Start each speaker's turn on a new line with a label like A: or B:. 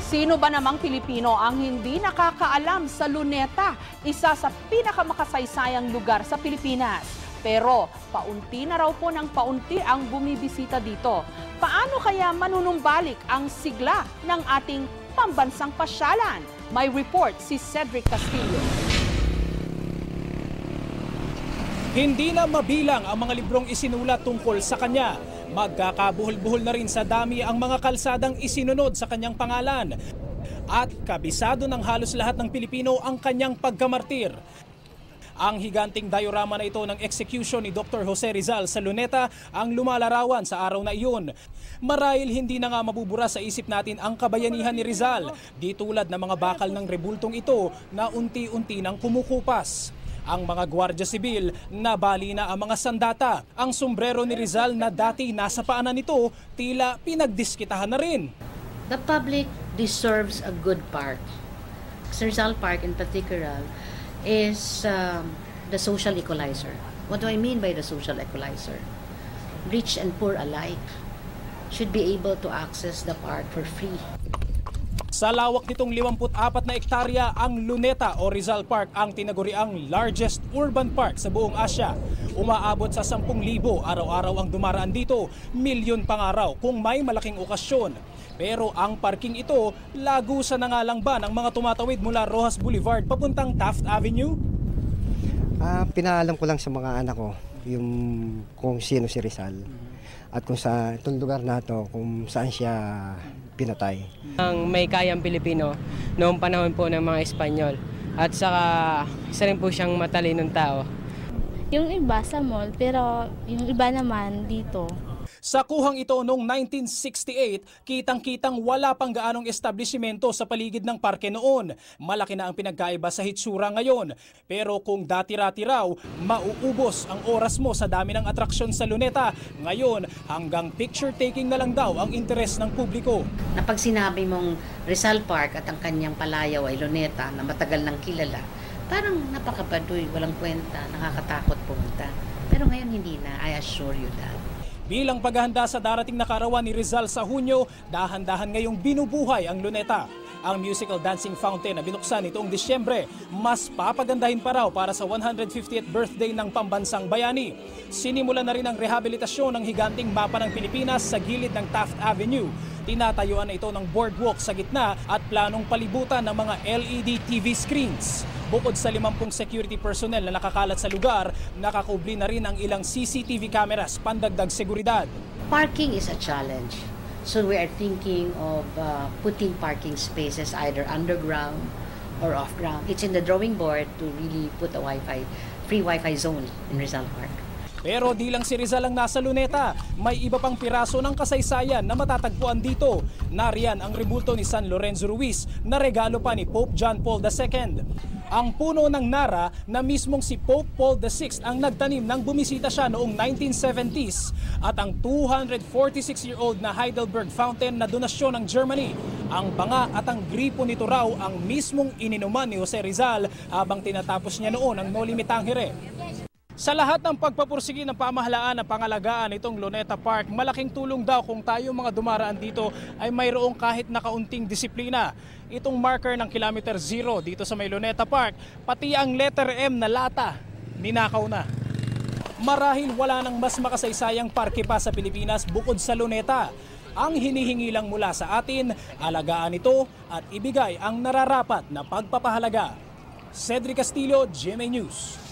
A: Sino ba namang Pilipino ang hindi nakakaalam sa Luneta, isa sa pinakamakasaysayang lugar sa Pilipinas? Pero paunti na raw po ng paunti ang bumibisita dito. Paano kaya manunumbalik ang sigla ng ating pambansang pasyalan? May report si Cedric Castillo.
B: Hindi na mabilang ang mga librong isinulat tungkol sa kanya. Magkakabuhol-buhol na rin sa dami ang mga kalsadang isinunod sa kanyang pangalan. At kabisado ng halos lahat ng Pilipino ang kanyang pagkamartir. Ang higanting diorama na ito ng execution ni Dr. Jose Rizal sa Luneta ang lumalarawan sa araw na iyon. Marahil hindi na nga mabubura sa isip natin ang kabayanihan ni Rizal, di tulad ng mga bakal ng rebultong ito na unti-unti nang kumukupas. Ang mga gwardya sibil, nabali na ang mga sandata. Ang sombrero ni Rizal na dati nasa paanan nito, tila pinagdiskitahan na rin.
C: The public deserves a good park. Rizal Park in particular is the social equalizer. What do I mean by the social equalizer? Rich and poor alike should be able to access the park for free.
B: Sa lawak nitong 54 na ektarya, ang Luneta o Rizal Park ang tinaguriang largest urban park sa buong Asya. Umaabot sa 10,000 araw-araw ang dumaraan dito, milyon pang araw kung may malaking okasyon. Pero ang parking ito, lagusan na nga lang ba ng mga tumatawid mula Rojas Boulevard papuntang Taft Avenue?
D: Pinaalam ko lang sa mga anak ko yung kung sino si Rizal at kung sa itong lugar na to kung saan siya pinatay.
E: Ang may kayang Pilipino noong panahon po ng mga Espanyol at saka isa rin po siyang matalinong tao.
F: Yung iba sa mall pero yung iba naman dito.
B: Sa kuhang ito noong 1968, kitang-kitang wala pang gaanong establishmento sa paligid ng parke noon. Malaki na ang pinagkaiba sa hitsura ngayon. Pero kung dati-rati raw, mauubos ang oras mo sa dami ng atraksyon sa Luneta. Ngayon, hanggang picture-taking na lang daw ang interes ng publiko.
C: Na pag sinabi mong Rizal Park at ang kanyang palayaw ay Luneta na matagal nang kilala, parang napakabaduy, walang kwenta, nakakatakot pumunta. Pero ngayon hindi na, I assure you that.
B: Bilang paghahanda sa darating na kaarawan ni Rizal sa Hunyo, dahan-dahan ngayong binubuhay ang Luneta. Ang musical dancing fountain na binuksan nitong Disyembre, mas papagandahin pa raw para sa 150th birthday ng pambansang bayani. Sinimula na rin ang rehabilitasyon ng higanting mapa ng Pilipinas sa gilid ng Taft Avenue. Tinatayuan na ito ng boardwalk sa gitna at planong palibutan ng mga LED TV screens. Bukod sa 50 security personnel na nakakalat sa lugar, nakakubli na rin ang ilang CCTV cameras pandagdag seguridad.
C: Parking is a challenge. So we are thinking of putting parking spaces either underground or off-ground. It's in the drawing board to really put a free Wi-Fi zone in Rizal Park.
B: Pero di lang si Rizal ang nasa Luneta, may iba pang piraso ng kasaysayan na matatagpuan dito. Nariyan ang rebulto ni San Lorenzo Ruiz na regalo pa ni Pope John Paul II. Ang puno ng Nara na mismong si Pope Paul VI ang nagtanim nang bumisita siya noong 1970s at ang 246-year-old na Heidelberg Fountain na donasyon ng Germany. Ang banga at ang gripo nito raw ang mismong ininuman ni Jose Rizal habang tinatapos niya noon ang Noli Me Tangere. Sa lahat ng pagpapursige ng pamahalaan na pangalagaan itong Luneta Park, malaking tulong daw kung tayo mga dumaraan dito ay mayroong kahit na kaunting disiplina. Itong marker ng kilometer 0 dito sa may Luneta Park, pati ang letter M na lata, ninakaw na. Marahil wala nang mas makasaysayang parke pa sa Pilipinas bukod sa Luneta. Ang hinihingi lang mula sa atin, alagaan ito at ibigay ang nararapat na pagpapahalaga. Cedric Castillo, GMA News.